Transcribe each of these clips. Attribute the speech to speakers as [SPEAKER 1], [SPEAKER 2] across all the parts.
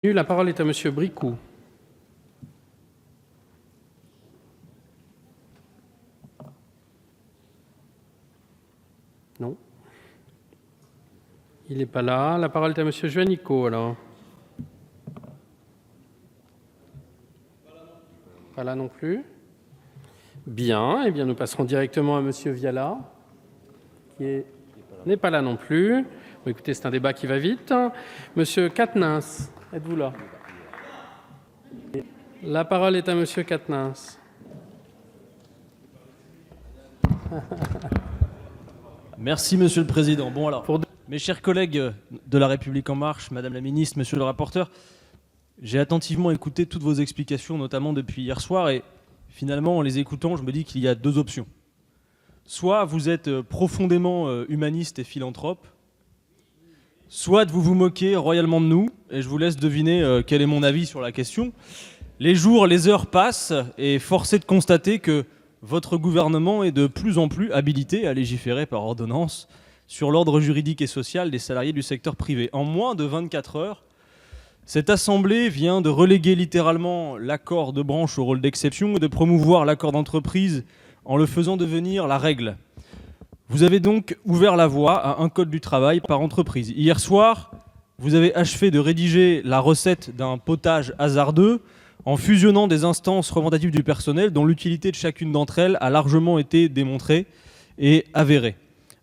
[SPEAKER 1] La parole est à Monsieur Bricout. Non. Il n'est pas là. La parole est à Monsieur Juanico, alors. Pas là non plus. Bien. Eh bien, nous passerons directement à Monsieur Viala, qui n'est pas là non plus. Bon, écoutez, c'est un débat qui va vite. Monsieur Quatennens, êtes-vous là? La parole est à Monsieur Quatennens.
[SPEAKER 2] Merci, Monsieur le Président. Bon, alors, mes chers collègues de La République En Marche, Madame la Ministre, Monsieur le rapporteur, j'ai attentivement écouté toutes vos explications, notamment depuis hier soir, et finalement, en les écoutant, je me dis qu'il y a deux options. Soit vous êtes profondément humaniste et philanthrope, soit vous vous moquez royalement de nous, et je vous laisse deviner quel est mon avis sur la question. Les jours, les heures passent, et force est de constater que votre gouvernement est de plus en plus habilité à légiférer par ordonnance sur l'ordre juridique et social des salariés du secteur privé. En moins de 24 heures, cette Assemblée vient de reléguer littéralement l'accord de branche au rôle d'exception et de promouvoir l'accord d'entreprise en le faisant devenir la règle. Vous avez donc ouvert la voie à un code du travail par entreprise. Hier soir, vous avez achevé de rédiger la recette d'un potage hasardeux en fusionnant des instances représentatives du personnel dont l'utilité de chacune d'entre elles a largement été démontrée et avérée.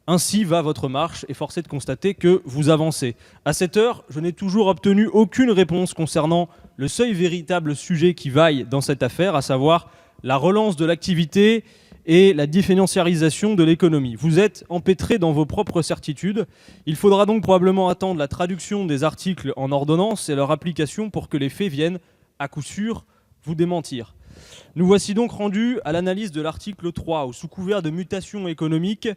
[SPEAKER 2] Ainsi va votre marche, et force est de constater que vous avancez. À cette heure, je n'ai toujours obtenu aucune réponse concernant le seul véritable sujet qui vaille dans cette affaire, à savoir la relance de l'activité et la définanciarisation de l'économie. Vous êtes empêtrés dans vos propres certitudes. Il faudra donc probablement attendre la traduction des articles en ordonnance et leur application pour que les faits viennent à coup sûr vous démentir. Nous voici donc rendus à l'analyse de l'article 3, où sous couvert de mutation économique,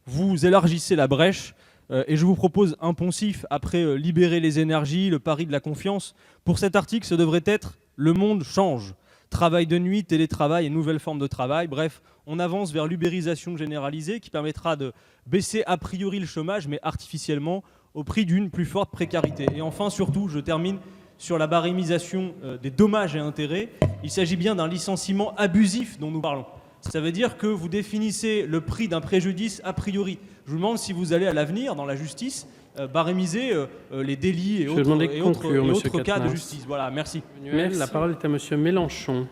[SPEAKER 2] vous élargissez la brèche, et je vous propose un poncif après libérer les énergies, le pari de la confiance. Pour cet article, ce devrait être « Le monde change ». Travail de nuit, télétravail et nouvelles formes de travail. Bref, on avance vers l'ubérisation généralisée qui permettra de baisser a priori le chômage, mais artificiellement au prix d'une plus forte précarité. Et enfin, surtout, je termine sur la barémisation des dommages et intérêts. Il s'agit bien d'un licenciement abusif dont nous parlons. Ça veut dire que vous définissez le prix d'un préjudice a priori. Je vous demande si vous allez à l'avenir, dans la justice, barémiser les délits et autres cas de justice. Voilà, merci.
[SPEAKER 1] Merci. La parole est à Monsieur Mélenchon,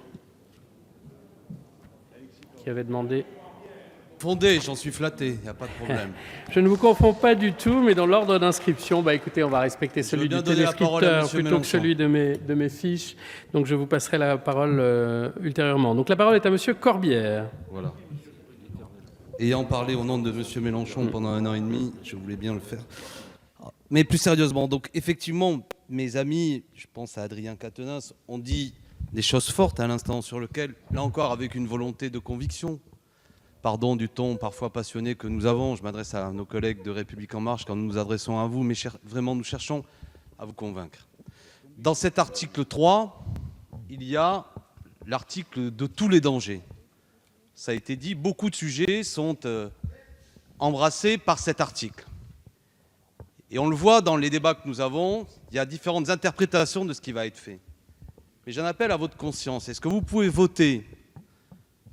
[SPEAKER 1] qui avait demandé...
[SPEAKER 3] Fondé, j'en suis flatté, il n'y a pas de problème.
[SPEAKER 1] Je ne vous confonds pas du tout, mais dans l'ordre d'inscription, écoutez, on va respecter celui du téléscripteur plutôt que celui de mes fiches. Donc je vous passerai la parole ultérieurement. Donc la parole est à Monsieur Corbière.
[SPEAKER 3] Voilà. Ayant parlé au nom de Monsieur Mélenchon pendant 1 an et demi, je voulais bien le faire. Mais plus sérieusement, donc effectivement, mes amis, je pense à Adrien Quatennens, ont dit des choses fortes à l'instant sur lesquelles, là encore avec une volonté de conviction, pardon du ton parfois passionné que nous avons, je m'adresse à nos collègues de République En Marche quand nous nous adressons à vous, mais vraiment nous cherchons à vous convaincre. Dans cet article 3, il y a l'article de tous les dangers. Ça a été dit, beaucoup de sujets sont embrassés par cet article. Et on le voit dans les débats que nous avons, il y a différentes interprétations de ce qui va être fait. Mais j'en appelle à votre conscience. Est-ce que vous pouvez voter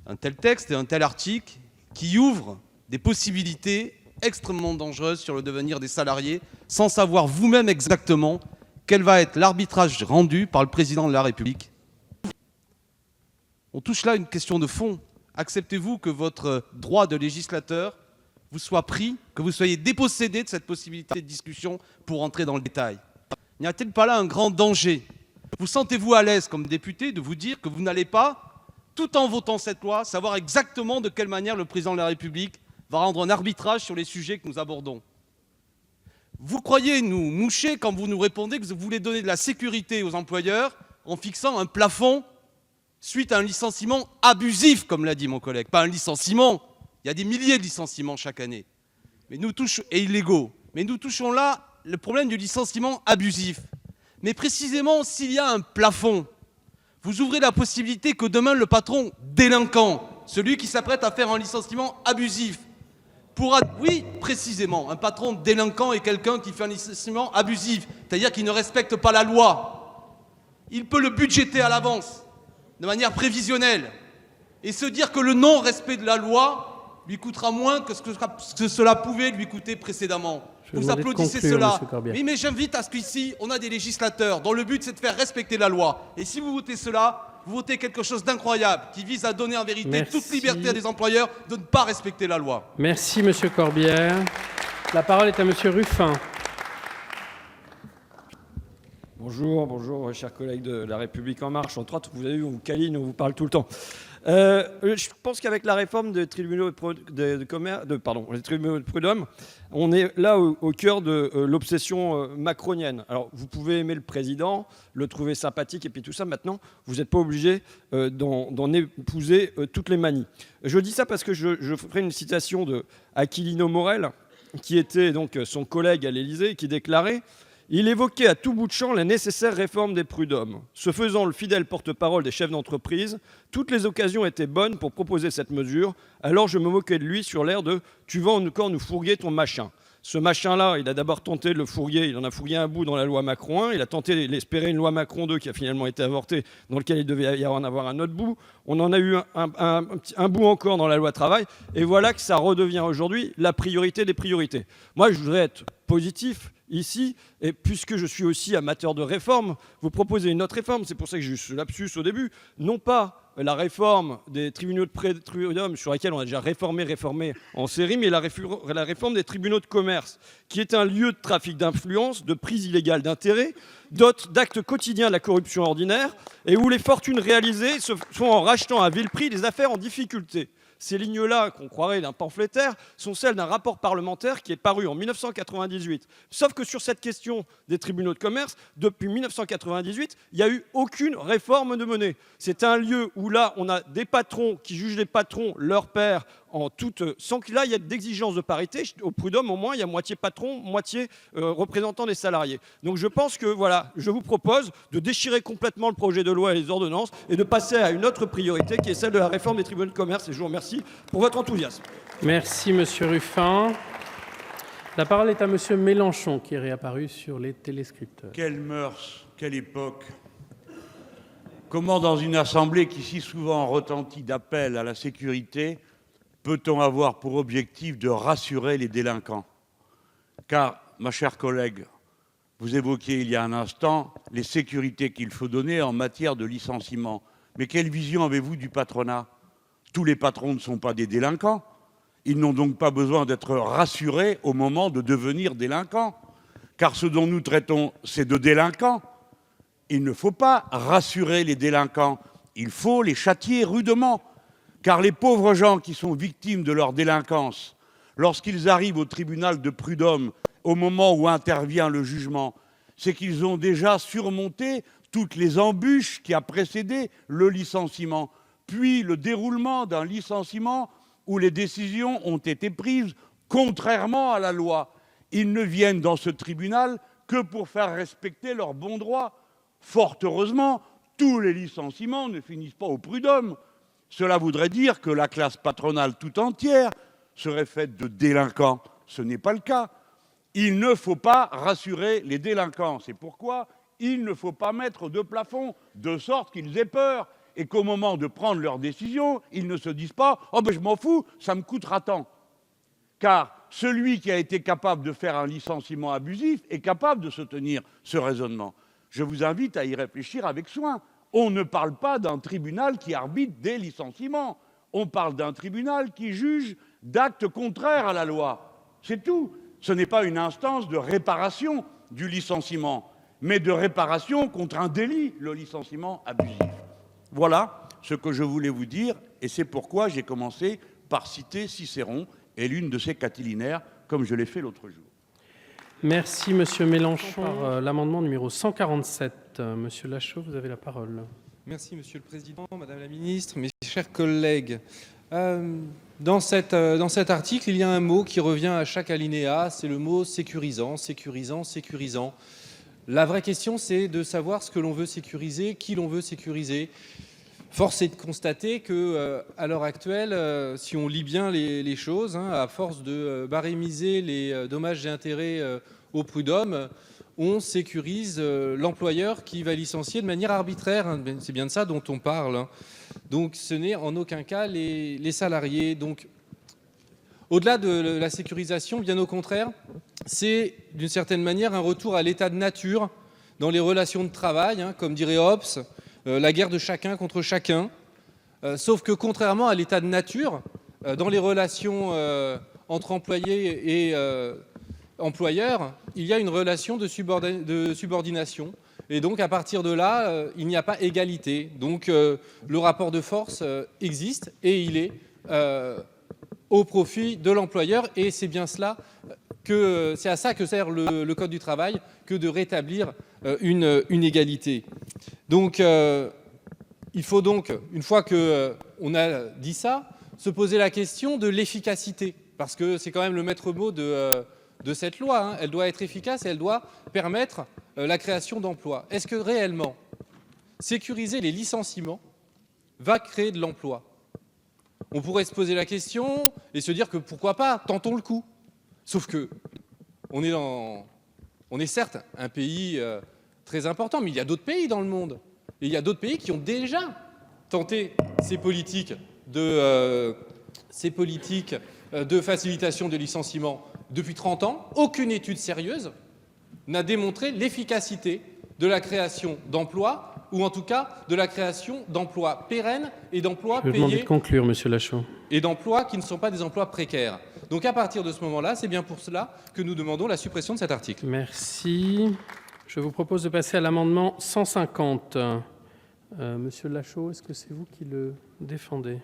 [SPEAKER 3] un tel texte et un tel article qui ouvre des possibilités extrêmement dangereuses sur le devenir des salariés sans savoir vous-même exactement quel va être l'arbitrage rendu par le président de la République? On touche là une question de fond. Acceptez-vous que votre droit de législateur vous soit pris, que vous soyez dépossédé de cette possibilité de discussion pour entrer dans le détail? N'y a-t-il pas là un grand danger? Vous sentez-vous à l'aise comme député de vous dire que vous n'allez pas, tout en votant cette loi, savoir exactement de quelle manière le président de la République va rendre un arbitrage sur les sujets que nous abordons? Vous croyez nous moucher quand vous nous répondez que vous voulez donner de la sécurité aux employeurs en fixant un plafond suite à un licenciement abusif, comme l'a dit mon collègue. Pas un licenciement, il y a des milliers de licenciements chaque année, et illégaux. Mais nous touchons là le problème du licenciement abusif. Mais précisément, s'il y a un plafond, vous ouvrez la possibilité que demain, le patron délinquant, celui qui s'apprête à faire un licenciement abusif, pourra... Oui, précisément, un patron délinquant est quelqu'un qui fait un licenciement abusif, c'est-à-dire qui ne respecte pas la loi. il peut le budgéter à l'avance, de manière prévisionnelle, et se dire que le non-respect de la loi lui coûtera moins que ce que cela pouvait lui coûter précédemment. Vous applaudissez cela. Oui, mais j'invite à ce qu'ici, on a des législateurs dont le but c'est de faire respecter la loi. Et si vous votez cela, vous votez quelque chose d'incroyable qui vise à donner en vérité toute liberté à des employeurs de ne pas respecter la loi.
[SPEAKER 1] Merci, Monsieur Corbière. La parole est à Monsieur Ruffin.
[SPEAKER 4] Bonjour, chers collègues de La République En Marche. Entre autres, vous avez vu, on vous câline, on vous parle tout le temps. Je pense qu'avec la réforme des tribunaux les tribunaux de prud'homme, on est là au cœur de l'obsession macronienne. Alors, vous pouvez aimer le président, le trouver sympathique et puis tout ça. Maintenant, vous n'êtes pas obligé d'en épouser toutes les manies. Je dis ça parce que je ferai une citation de Aquilino Morel, qui était donc son collègue à l'Élysée, et qui déclarait: il évoquait à tout bout de champ la nécessaire réforme des prud'hommes. Se faisant le fidèle porte-parole des chefs d'entreprise, toutes les occasions étaient bonnes pour proposer cette mesure. Alors je me moquais de lui sur l'air de « tu vas encore nous fourguer ton machin ». Ce machin-là, il a d'abord tenté de le fourguer, il en a fourgué un bout dans la loi Macron 1, il a tenté d'espérer une loi Macron 2 qui a finalement été avortée, dans laquelle il devait y en avoir un autre bout. On en a eu un bout encore dans la loi travail, et voilà que ça redevient aujourd'hui la priorité des priorités. Moi, je voudrais être positif ici, et puisque je suis aussi amateur de réforme, vous proposez une autre réforme, c'est pour ça que j'ai eu ce lapsus au début, non pas la réforme des tribunaux de prud'homme sur laquelle on a déjà réformé en série, mais la réforme des tribunaux de commerce, qui est un lieu de trafic d'influence, de prise illégale d'intérêt, d'actes quotidiens de la corruption ordinaire, et où les fortunes réalisées se font en rachetant à vil prix des affaires en difficulté. Ces lignes-là, qu'on croirait d'un pamphlétaire, sont celles d'un rapport parlementaire qui est paru en 1998. Sauf que sur cette question des tribunaux de commerce, depuis 1998, il n'y a eu aucune réforme de menée. C'est un lieu où là, on a des patrons qui jugent les patrons, leurs pairs, sans qu'il y ait d'exigence de parité. Au prud'homme, au moins, il y a moitié patron, moitié représentant des salariés. Donc je pense que, voilà, je vous propose de déchirer complètement le projet de loi et les ordonnances et de passer à une autre priorité qui est celle de la réforme des tribunaux de commerce. Et je vous remercie pour votre enthousiasme.
[SPEAKER 1] Merci, Monsieur Ruffin. La parole est à Monsieur Mélenchon, qui est réapparu sur les téléscripteurs.
[SPEAKER 5] Quelle mœurs, quelle époque! Comment, dans une assemblée qui si souvent retentit d'appel à la sécurité, peut-on avoir pour objectif de rassurer les délinquants? Car, ma chère collègue, vous évoquiez il y a un instant les sécurités qu'il faut donner en matière de licenciement. Mais quelle vision avez-vous du patronat? Tous les patrons ne sont pas des délinquants. Ils n'ont donc pas besoin d'être rassurés au moment de devenir délinquants. Car ce dont nous traitons, c'est de délinquants. Il ne faut pas rassurer les délinquants. Il faut les châtier rudement. Car les pauvres gens qui sont victimes de leur délinquance, lorsqu'ils arrivent au tribunal de prud'homme, au moment où intervient le jugement, c'est qu'ils ont déjà surmonté toutes les embûches qui a précédé le licenciement, puis le déroulement d'un licenciement où les décisions ont été prises contrairement à la loi. Ils ne viennent dans ce tribunal que pour faire respecter leurs bons droits. Fort heureusement, tous les licenciements ne finissent pas au prud'homme. Cela voudrait dire que la classe patronale tout entière serait faite de délinquants. Ce n'est pas le cas. Il ne faut pas rassurer les délinquants. C'est pourquoi il ne faut pas mettre de plafond, de sorte qu'ils aient peur et qu'au moment de prendre leurs décisions, ils ne se disent pas « Oh ben je m'en fous, ça me coûtera tant ». Car celui qui a été capable de faire un licenciement abusif est capable de se tenir ce raisonnement. Je vous invite à y réfléchir avec soin. On ne parle pas d'un tribunal qui arbitre des licenciements. On parle d'un tribunal qui juge d'actes contraires à la loi. C'est tout. Ce n'est pas une instance de réparation du licenciement, mais de réparation contre un délit, le licenciement abusif. Voilà ce que je voulais vous dire, et c'est pourquoi j'ai commencé par citer Cicéron et l'une de ses catilinaires, comme je l'ai fait l'autre jour.
[SPEAKER 1] Merci, Monsieur Mélenchon. Par l'amendement numéro 147. Monsieur Lachaud, vous avez la parole.
[SPEAKER 6] Merci, Monsieur le Président, Madame la Ministre, mes chers collègues. Dans cet article, il y a un mot qui revient à chaque alinéa, c'est le mot sécurisant, sécurisant, sécurisant. La vraie question, c'est de savoir ce que l'on veut sécuriser, qui l'on veut sécuriser. Force est de constater qu'à l'heure actuelle, si on lit bien les choses, à force de barémiser les dommages et intérêts au prud'homme, on sécurise l'employeur qui va licencier de manière arbitraire. Hein. C'est bien de ça dont on parle. Hein. Donc ce n'est en aucun cas les salariés. Donc, au-delà de la sécurisation, bien au contraire, c'est d'une certaine manière un retour à l'état de nature dans les relations de travail, hein, comme dirait Hobbes, la guerre de chacun contre chacun. Sauf que contrairement à l'état de nature, dans les relations entre employés et employeurs, il y a une relation de subordination. Et donc à partir de là, il n'y a pas égalité. Donc le rapport de force existe et il est au profit de l'employeur. Et c'est bien cela c'est à ça que sert le Code du travail, que de rétablir une égalité. Donc il faut donc, une fois qu'on a dit ça, se poser la question de l'efficacité, parce que c'est quand même le maître mot de cette loi. Hein. Elle doit être efficace et elle doit permettre la création d'emplois. Est-ce que réellement, sécuriser les licenciements va créer de l'emploi? On pourrait se poser la question et se dire que pourquoi pas, tentons le coup. Sauf que on est certes un pays très important, mais il y a d'autres pays dans le monde. Et il y a d'autres pays qui ont déjà tenté ces politiques de facilitation de licenciement depuis 30 ans. Aucune étude sérieuse n'a démontré l'efficacité de la création d'emplois, ou en tout cas de la création d'emplois pérennes et d'emplois
[SPEAKER 1] Je vais demander
[SPEAKER 6] payés.
[SPEAKER 1] de conclure, Monsieur Lachaud.
[SPEAKER 6] Et d'emplois qui ne sont pas des emplois précaires. Donc à partir de ce moment-là, c'est bien pour cela que nous demandons la suppression de cet article.
[SPEAKER 1] Merci. Je vous propose de passer à l'amendement 150. Monsieur Lachaud, est-ce que c'est vous qui le défendez?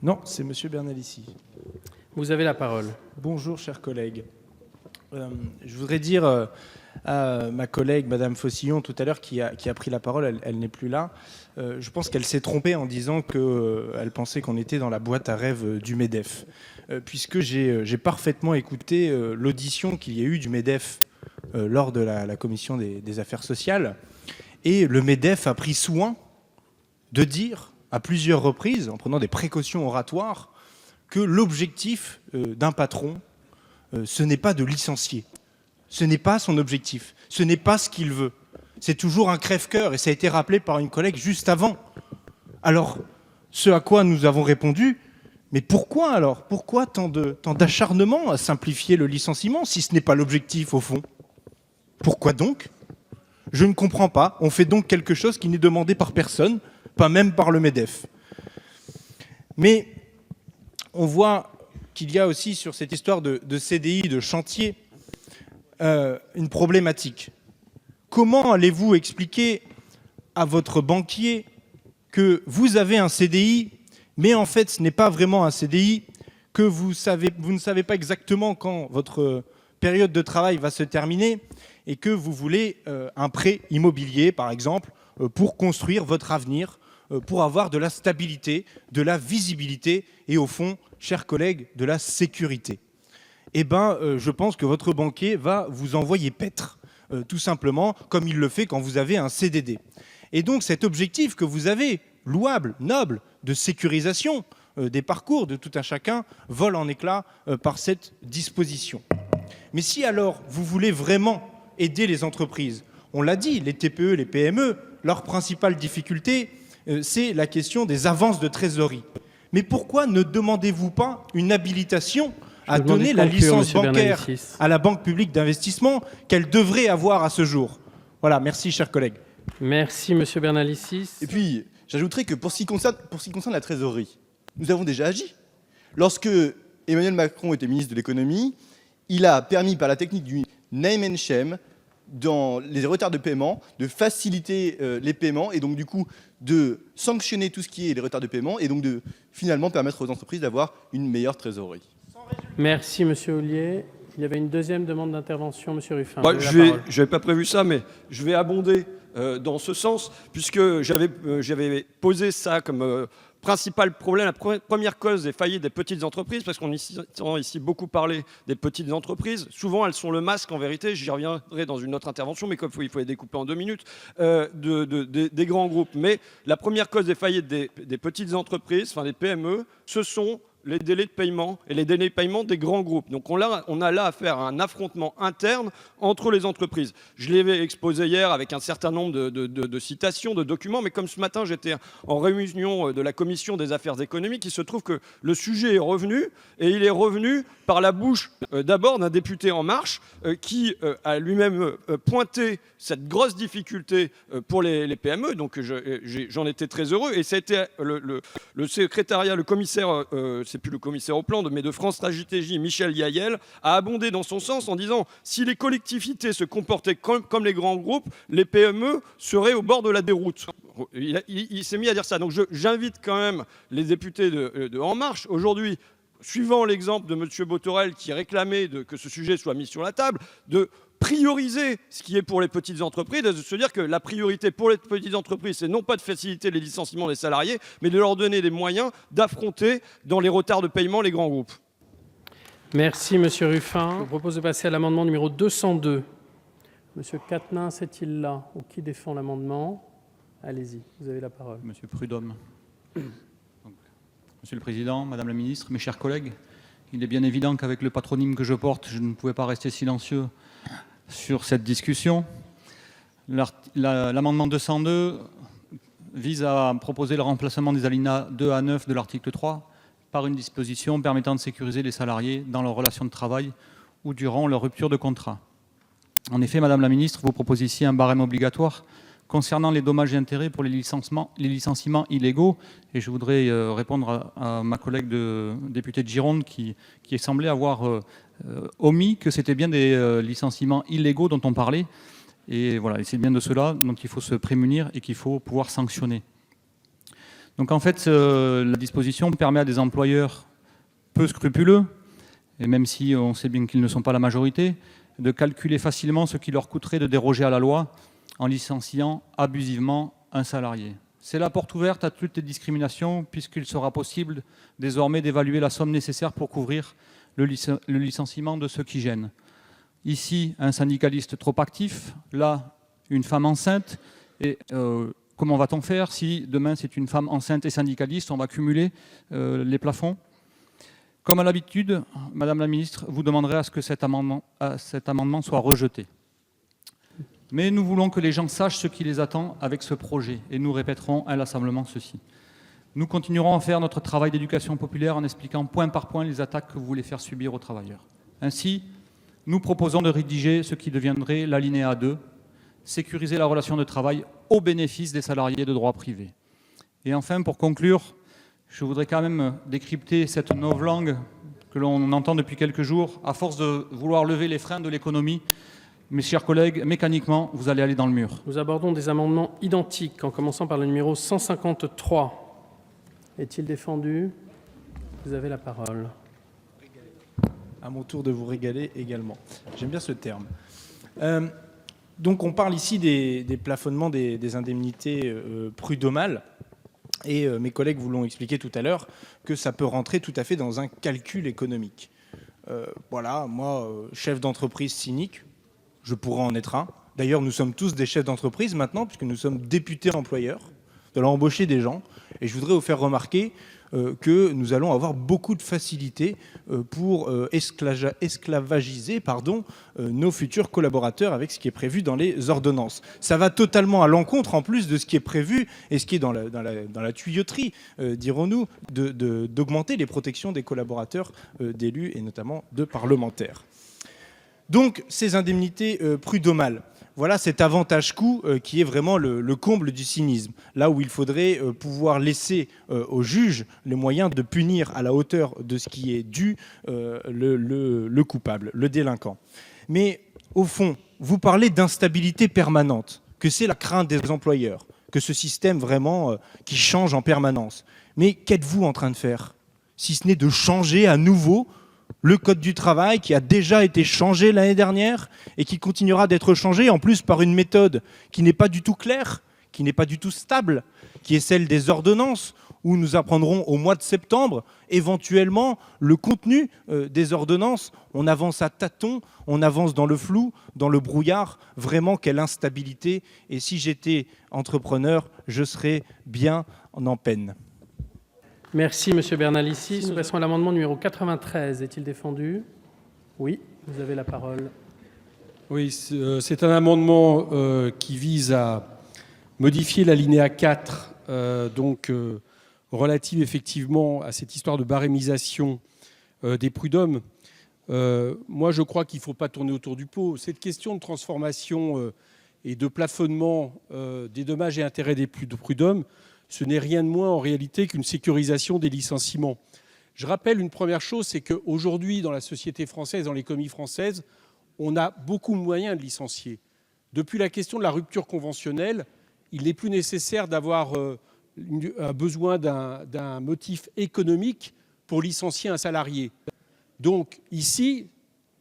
[SPEAKER 7] Non, c'est Monsieur Bernalicis.
[SPEAKER 1] Vous avez la parole.
[SPEAKER 7] Bonjour, chers collègues. Je voudrais dire à ma collègue, Madame Faucillon, tout à l'heure, qui a pris la parole, elle n'est plus là. Je pense qu'elle s'est trompée en disant qu'elle pensait qu'on était dans la boîte à rêves du MEDEF. Puisque j'ai parfaitement écouté l'audition qu'il y a eu du MEDEF lors de la commission des affaires sociales. Et le MEDEF a pris soin de dire à plusieurs reprises, en prenant des précautions oratoires, que l'objectif d'un patron, ce n'est pas de licencier. Ce n'est pas son objectif. Ce n'est pas ce qu'il veut. C'est toujours un crève-cœur, et ça a été rappelé par une collègue juste avant. Alors, ce à quoi nous avons répondu, mais pourquoi alors? Pourquoi tant d'acharnement à simplifier le licenciement si ce n'est pas l'objectif au fond? Pourquoi donc? Je ne comprends pas. On fait donc quelque chose qui n'est demandé par personne, pas même par le MEDEF. Mais on voit qu'il y a aussi sur cette histoire de CDI, de chantier, une problématique. Comment allez-vous expliquer à votre banquier que vous avez un CDI, mais en fait ce n'est pas vraiment un CDI, que vous ne savez pas exactement quand votre période de travail va se terminer et que vous voulez un prêt immobilier, par exemple, pour construire votre avenir, pour avoir de la stabilité, de la visibilité et au fond, chers collègues, de la sécurité. Eh bien, je pense que votre banquier va vous envoyer paître, tout simplement, comme il le fait quand vous avez un CDD. Et donc, cet objectif que vous avez, louable, noble, de sécurisation des parcours de tout un chacun, vole en éclats par cette disposition. Mais si alors, vous voulez vraiment aider les entreprises, on l'a dit, les TPE, les PME, leur principale difficulté, c'est la question des avances de trésorerie. Mais pourquoi ne demandez-vous pas une habilitation à donner la licence bancaire à la Banque publique d'investissement qu'elle devrait avoir à ce jour? Voilà, merci chers collègues.
[SPEAKER 1] Merci Monsieur Bernalicis.
[SPEAKER 8] Et puis, j'ajouterais que pour ce qui concerne la trésorerie, nous avons déjà agi. Lorsque Emmanuel Macron était ministre de l'économie, il a permis par la technique du name and shame, dans les retards de paiement, de faciliter les paiements et donc du coup de sanctionner tout ce qui est les retards de paiement et donc de finalement permettre aux entreprises d'avoir une meilleure trésorerie.
[SPEAKER 1] Merci Monsieur Ollier. Il y avait une deuxième demande d'intervention, Monsieur Ruffin.
[SPEAKER 4] Je n'avais pas prévu ça, mais je vais abonder dans ce sens, puisque j'avais posé ça comme principal problème, la première cause des faillites des petites entreprises, parce qu'on entend ici beaucoup parler des petites entreprises. Souvent, elles sont le masque, en vérité, j'y reviendrai dans une autre intervention, mais comme il faut les découper en 2 minutes, des grands groupes. Mais la première cause des faillites des petites entreprises, enfin des PME, ce sont les délais de paiement et les délais de paiement des grands groupes. Donc on a là affaire à un affrontement interne entre les entreprises. Je l'ai exposé hier avec un certain nombre de citations, de documents, mais comme ce matin j'étais en réunion de la commission des affaires économiques, il se trouve que le sujet est revenu, et il est revenu par la bouche d'abord d'un député En Marche qui a lui-même pointé cette grosse difficulté pour les PME. Donc j'en étais très heureux, et ça a été le secrétariat, le commissaire, c'est plus le commissaire au plan, mais de France Stratégie, Michel Yael, a abondé dans son sens en disant si les collectivités se comportaient comme les grands groupes, les PME seraient au bord de la déroute. Il s'est mis à dire ça. Donc j'invite quand même les députés de En Marche aujourd'hui, suivant l'exemple de M. Botorel qui réclamait que ce sujet soit mis sur la table, de prioriser ce qui est pour les petites entreprises, de se dire que la priorité pour les petites entreprises, c'est non pas de faciliter les licenciements des salariés, mais de leur donner des moyens d'affronter dans les retards de paiement les grands groupes.
[SPEAKER 1] Merci, Monsieur Ruffin. Je vous propose de passer à l'amendement numéro 202. Monsieur Quatennens est-il là? Ou qui défend l'amendement? Allez-y, vous avez la parole.
[SPEAKER 9] Monsieur Prudhomme. Monsieur le Président, Madame la Ministre, mes chers collègues, il est bien évident qu'avec le patronyme que je porte, je ne pouvais pas rester silencieux sur cette discussion. L'amendement 202 vise à proposer le remplacement des alinéas 2 à 9 de l'article 3 par une disposition permettant de sécuriser les salariés dans leurs relations de travail ou durant leur rupture de contrat. En effet, Madame la Ministre, vous proposez ici un barème obligatoire concernant les dommages et intérêts pour les licenciements illégaux, et je voudrais répondre à ma collègue députée de Gironde qui semblait avoir omis que c'était bien des licenciements illégaux dont on parlait. Et voilà, c'est bien de cela dont il faut se prémunir et qu'il faut pouvoir sanctionner. Donc en fait, la disposition permet à des employeurs peu scrupuleux, et même si on sait bien qu'ils ne sont pas la majorité, de calculer facilement ce qui leur coûterait de déroger à la loi en licenciant abusivement un salarié. C'est la porte ouverte à toutes les discriminations, puisqu'il sera possible désormais d'évaluer la somme nécessaire pour couvrir le licenciement de ceux qui gênent. Ici, un syndicaliste trop actif, là, une femme enceinte. Et comment va-t-on faire si demain c'est une femme enceinte et syndicaliste? On va cumuler les plafonds. Comme à l'habitude, Madame la Ministre, vous demanderez à ce que cet amendement soit rejeté. Mais nous voulons que les gens sachent ce qui les attend avec ce projet, et nous répéterons inlassablement ceci. Nous continuerons à faire notre travail d'éducation populaire en expliquant point par point les attaques que vous voulez faire subir aux travailleurs. Ainsi, nous proposons de rédiger ce qui deviendrait l'alinéa 2, sécuriser la relation de travail au bénéfice des salariés de droit privé. Et enfin, pour conclure, je voudrais quand même décrypter cette novlangue que l'on entend depuis quelques jours. À force de vouloir lever les freins de l'économie, mes chers collègues, mécaniquement, vous allez aller dans le mur.
[SPEAKER 1] Nous abordons des amendements identiques, en commençant par le numéro 153. Est-il défendu? Vous avez la parole.
[SPEAKER 7] À mon tour de vous régaler également. J'aime bien ce terme. Donc on parle ici des plafonnements des indemnités prud'homales. Et mes collègues vous l'ont expliqué tout à l'heure, que ça peut rentrer tout à fait dans un calcul économique. Voilà, moi, chef d'entreprise cynique, je pourrais en être un. D'ailleurs, nous sommes tous des chefs d'entreprise maintenant, puisque nous sommes députés employeurs. Nous allons embaucher des gens. Et je voudrais vous faire remarquer que nous allons avoir beaucoup de facilité pour esclavagiser nos futurs collaborateurs avec ce qui est prévu dans les ordonnances. Ça va totalement à l'encontre, en plus, de ce qui est prévu et ce qui est dans la tuyauterie, dirons-nous, d'augmenter les protections des collaborateurs d'élus et notamment de parlementaires. Donc, ces indemnités prud'homales, voilà cet avantage-coût qui est vraiment le comble du cynisme. Là où il faudrait pouvoir laisser aux juges les moyens de punir à la hauteur de ce qui est dû le coupable, le délinquant. Mais au fond, vous parlez d'instabilité permanente, que c'est la crainte des employeurs, que ce système vraiment qui change en permanence. Mais qu'êtes-vous en train de faire? Si ce n'est de changer à nouveau le code du travail qui a déjà été changé l'année dernière et qui continuera d'être changé en plus par une méthode qui n'est pas du tout claire, qui n'est pas du tout stable, qui est celle des ordonnances, où nous apprendrons au mois de septembre éventuellement le contenu des ordonnances. On avance à tâtons, on avance dans le flou, dans le brouillard. Vraiment, quelle instabilité. Et si j'étais entrepreneur, je serais bien en peine.
[SPEAKER 1] Merci, Monsieur Bernalicis. Nous passons à l'amendement numéro 93. Est-il défendu? Oui, vous avez la parole.
[SPEAKER 10] Oui, c'est un amendement qui vise à modifier l'alinéa 4, relative effectivement à cette histoire de barémisation des prud'hommes. Moi, je crois qu'il ne faut pas tourner autour du pot. Cette question de transformation et de plafonnement des dommages et intérêts des prud'hommes, ce n'est rien de moins en réalité qu'une sécurisation des licenciements. Je rappelle une première chose, c'est qu'aujourd'hui, dans la société française, dans l'économie française, on a beaucoup de moyens de licencier. Depuis la question de la rupture conventionnelle, il n'est plus nécessaire d'avoir besoin d'un motif économique pour licencier un salarié. Donc ici,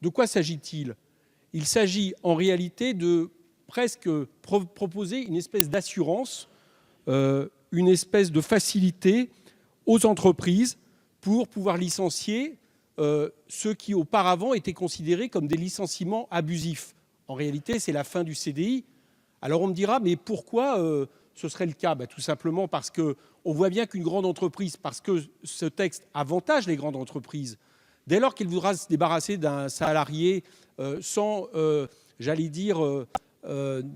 [SPEAKER 10] de quoi s'agit-il? Il s'agit en réalité de presque proposer une espèce d'assurance, une espèce de facilité aux entreprises pour pouvoir licencier ceux qui auparavant étaient considérés comme des licenciements abusifs. En réalité, c'est la fin du CDI. Alors on me dira, mais pourquoi ce serait le cas? Tout simplement parce qu'on voit bien qu'une grande entreprise, parce que ce texte avantage les grandes entreprises, dès lors qu'il voudra se débarrasser d'un salarié sans,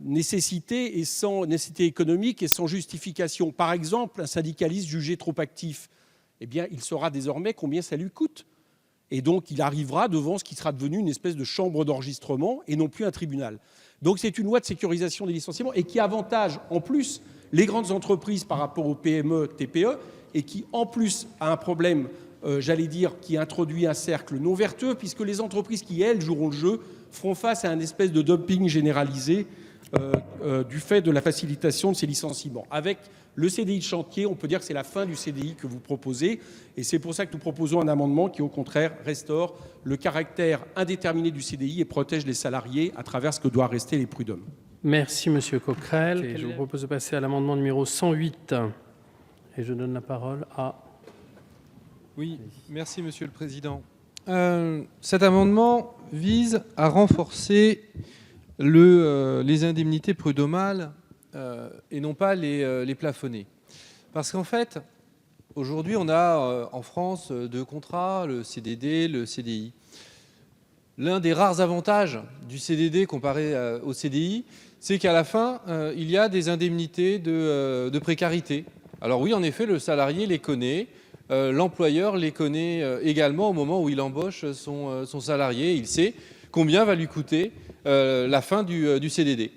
[SPEAKER 10] nécessité et sans nécessité économique et sans justification, par exemple un syndicaliste jugé trop actif, eh bien il saura désormais combien ça lui coûte. Et donc il arrivera devant ce qui sera devenu une espèce de chambre d'enregistrement et non plus un tribunal. Donc c'est une loi de sécurisation des licenciements et qui avantage en plus les grandes entreprises par rapport aux PME, TPE, et qui en plus a un problème, qui introduit un cercle non vertueux, puisque les entreprises qui, elles, joueront le jeu, feront face à une espèce de dumping généralisé du fait de la facilitation de ces licenciements. Avec le CDI de chantier, on peut dire que c'est la fin du CDI que vous proposez, et c'est pour ça que nous proposons un amendement qui, au contraire, restaure le caractère indéterminé du CDI et protège les salariés à travers ce que doivent rester les prud'hommes.
[SPEAKER 1] Merci, Monsieur Coquerel. Et je vous propose de passer à l'amendement numéro 108. Et je donne la parole à...
[SPEAKER 6] Oui, merci, Monsieur le Président. Cet amendement vise à renforcer les indemnités prud'homales et non pas les plafonner. Parce qu'en fait, aujourd'hui, on a en France deux contrats, le CDD, le CDI. L'un des rares avantages du CDD comparé au CDI, c'est qu'à la fin, il y a des indemnités de précarité. Alors oui, en effet, le salarié les connaît, l'employeur les connaît également au moment où il embauche son salarié. Il sait combien va lui coûter la fin du CDD.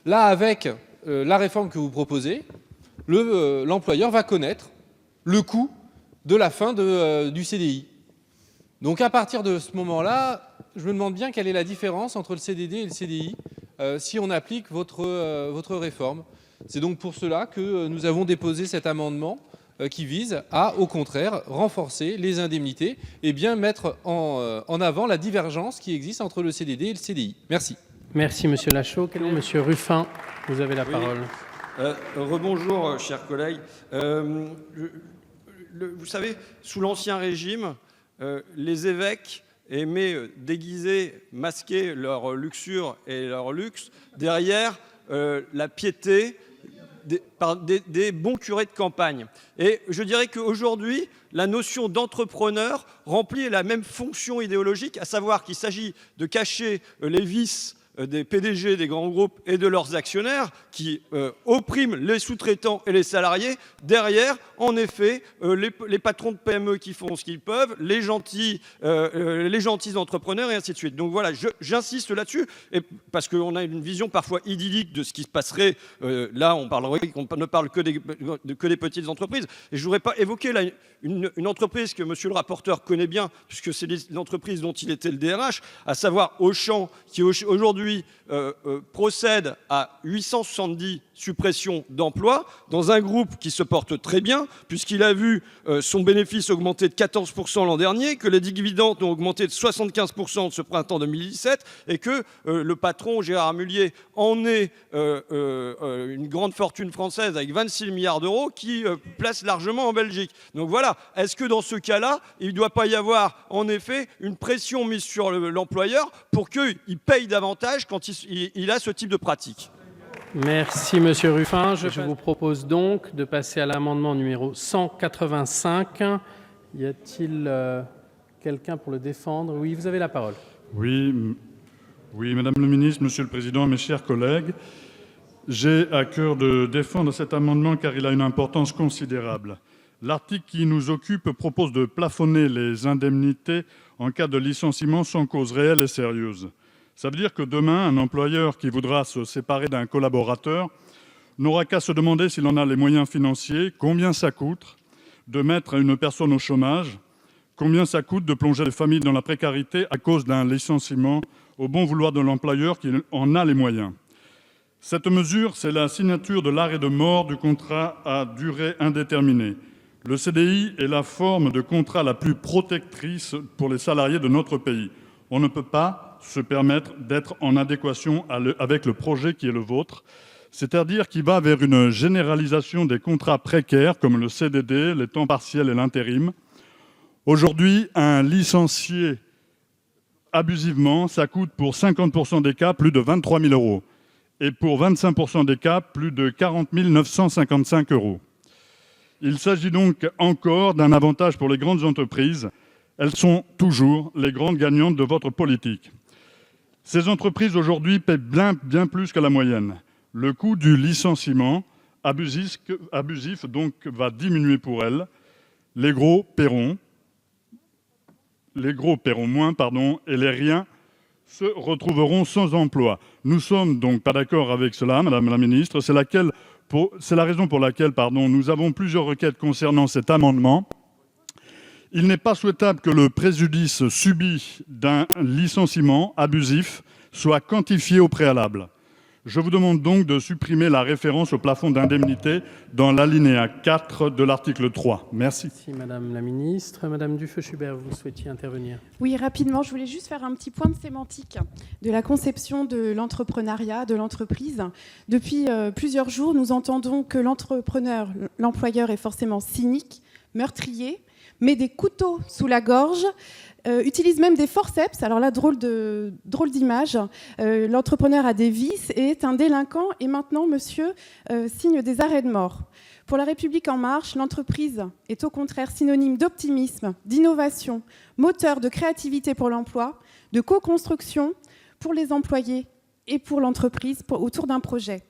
[SPEAKER 6] Là, avec la réforme que vous proposez, l'employeur va connaître le coût de la fin du CDI. Donc à partir de ce moment-là, je me demande bien quelle est la différence entre le CDD et le CDI si on applique votre réforme. C'est donc pour cela que nous avons déposé cet amendement qui vise à, au contraire, renforcer les indemnités et bien mettre en avant la divergence qui existe entre le CDD et le CDI. Merci.
[SPEAKER 1] Merci, Monsieur Lachaud. Monsieur Ruffin, vous avez la parole.
[SPEAKER 4] Rebonjour, chers collègues. Vous savez, sous l'Ancien Régime, les évêques aimaient déguiser, masquer leur luxure et leur luxe derrière la piété des bons curés de campagne. Et je dirais qu'aujourd'hui, la notion d'entrepreneur remplit la même fonction idéologique, à savoir qu'il s'agit de cacher les vices des PDG des grands groupes et de leurs actionnaires qui oppriment les sous-traitants et les salariés. Derrière, en effet, les patrons de PME qui font ce qu'ils peuvent, les gentils entrepreneurs et ainsi de suite. Donc voilà, j'insiste là-dessus, parce qu'on a une vision parfois idyllique de ce qui se passerait. Là, on ne parle que des petites entreprises. Et je ne voudrais pas évoquer là, une entreprise que monsieur le rapporteur connaît bien, puisque c'est l'entreprise dont il était le DRH, à savoir Auchan, qui aujourd'hui procède à 870 suppressions d'emplois dans un groupe qui se porte très bien, puisqu'il a vu son bénéfice augmenter de 14% l'an dernier, que les dividendes ont augmenté de 75% ce printemps 2017, et que le patron Gérard Mullier en est une grande fortune française avec 26 milliards d'euros qui place largement en Belgique. Donc voilà, est-ce que dans ce cas-là, il ne doit pas y avoir en effet une pression mise sur l'employeur pour qu'il paye davantage quand il a ce type de pratique?
[SPEAKER 1] Merci, Monsieur Ruffin. Je vous propose donc de passer à l'amendement numéro 185. Y a-t-il quelqu'un pour le défendre? Oui, vous avez la parole.
[SPEAKER 11] Oui, Madame le Ministre, Monsieur le Président, mes chers collègues, j'ai à cœur de défendre cet amendement car il a une importance considérable. L'article qui nous occupe propose de plafonner les indemnités en cas de licenciement sans cause réelle et sérieuse. Ça veut dire que demain, un employeur qui voudra se séparer d'un collaborateur n'aura qu'à se demander s'il en a les moyens financiers, combien ça coûte de mettre une personne au chômage, combien ça coûte de plonger les familles dans la précarité à cause d'un licenciement au bon vouloir de l'employeur qui en a les moyens. Cette mesure, c'est la signature de l'arrêt de mort du contrat à durée indéterminée. Le CDI est la forme de contrat la plus protectrice pour les salariés de notre pays. On ne peut pas se permettre d'être en adéquation avec le projet qui est le vôtre, c'est-à-dire qui va vers une généralisation des contrats précaires comme le CDD, les temps partiels et l'intérim. Aujourd'hui, un licencié abusivement, ça coûte pour 50% des cas plus de 23 000 € et pour 25% des cas plus de 40 955 €. Il s'agit donc encore d'un avantage pour les grandes entreprises. Elles sont toujours les grandes gagnantes de votre politique. Ces entreprises aujourd'hui paient bien plus que la moyenne. Le coût du licenciement abusif donc va diminuer pour elles. Les gros paieront moins, et les riens se retrouveront sans emploi. Nous sommes donc pas d'accord avec cela, Madame la Ministre. C'est la raison pour laquelle nous avons plusieurs requêtes concernant cet amendement. Il n'est pas souhaitable que le préjudice subi d'un licenciement abusif soit quantifié au préalable. Je vous demande donc de supprimer la référence au plafond d'indemnité dans l'alinéa 4 de l'article 3. Merci.
[SPEAKER 1] Merci, Madame la Ministre. Madame Dufeu-Schubert, vous souhaitiez intervenir?
[SPEAKER 12] Oui, rapidement, je voulais juste faire un petit point de sémantique de la conception de l'entrepreneuriat, de l'entreprise. Depuis plusieurs jours, nous entendons que l'entrepreneur, l'employeur est forcément cynique, meurtrier, met des couteaux sous la gorge, utilise même des forceps. Alors là, drôle d'image. L'entrepreneur a des vices et est un délinquant. Et maintenant, monsieur signe des arrêts de mort. Pour La République En Marche, l'entreprise est au contraire synonyme d'optimisme, d'innovation, moteur de créativité pour l'emploi, de co-construction pour les employés et pour l'entreprise autour d'un projet.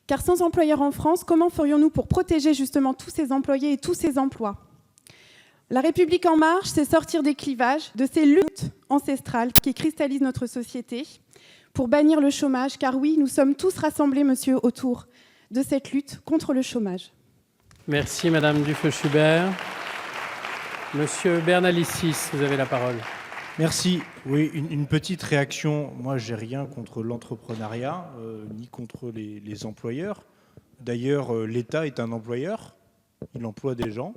[SPEAKER 12] Car sans employeurs en France, comment ferions-nous pour protéger justement tous ces employés et tous ces emplois ? La République En Marche, c'est sortir des clivages, de ces luttes ancestrales qui cristallisent notre société pour bannir le chômage, car oui, nous sommes tous rassemblés, monsieur, autour de cette lutte contre le chômage.
[SPEAKER 1] Merci, Madame Dufeu-Schubert. Monsieur Bernalicis, vous avez la parole.
[SPEAKER 7] Merci. Oui, une petite réaction. Moi, j'ai rien contre l'entrepreneuriat, ni contre les employeurs. D'ailleurs, l'État est un employeur. Il emploie des gens.